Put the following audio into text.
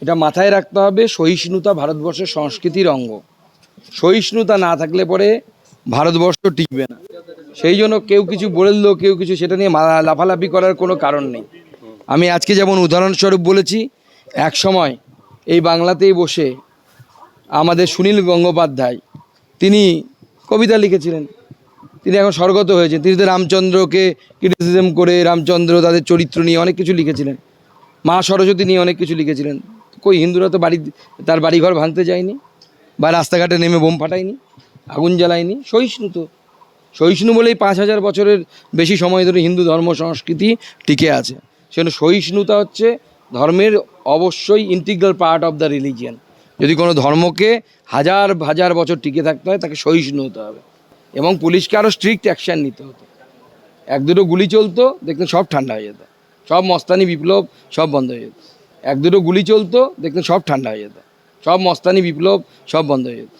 এটা মাথায় রাখতে হবে। সহিষ্ণুতা ভারতবর্ষের সংস্কৃতির অঙ্গ। সহিষ্ণুতা না থাকলে পরে ভারতবর্ষ টিকবে না। সেই জন্য কেউ কিছু বললো, কেউ কিছু, সেটা নিয়ে লাফালাফি করার কোনো কারণ নেই। আমি আজকে যেমন উদাহরণস্বরূপ বলেছি, এক সময় এই বাংলাতেই বসে আমাদের সুনীল গঙ্গোপাধ্যায় তিনি কবিতা লিখেছিলেন। তিনি এখন স্বর্গত হয়েছেন। তিনি তো রামচন্দ্রকে ক্রিটিসিজম করে, রামচন্দ্র তাদের চরিত্র নিয়ে অনেক কিছু লিখেছিলেন। মা সরস্বতী নিয়ে অনেক কিছু লিখেছিলেন। কই হিন্দুরা তো তার বাড়িঘর ভাঙতে যায়নি, বা রাস্তাঘাটে নেমে বোম ফাটায়নি, আগুন জ্বালায়নি। সহিষ্ণু বলেই 5,000 বছরের বেশি সময় ধরে হিন্দু ধর্ম সংস্কৃতি টিকে আছে। সেজন্য সহিষ্ণুতা হচ্ছে ধর্মের অবশ্যই integral part of the religion. যদি কোনো ধর্মকে হাজার হাজার বছর টিকে থাকতে হয়, তাকে সহিষ্ণু হতে হবে। এবং পুলিশকে আরও স্ট্রিক্ট অ্যাকশান নিতে হতো। এক দুটো গুলি চলতো, দেখতেন সব ঠান্ডা হয়ে যেত, সব মস্তানি বিপ্লব সব বন্ধ হয়ে যেত। এক দুটো গুলি চলতো, দেখতেন সব ঠান্ডা হয়ে যেত, সব মস্তানি বিপ্লব সব বন্ধ হয়ে যেত।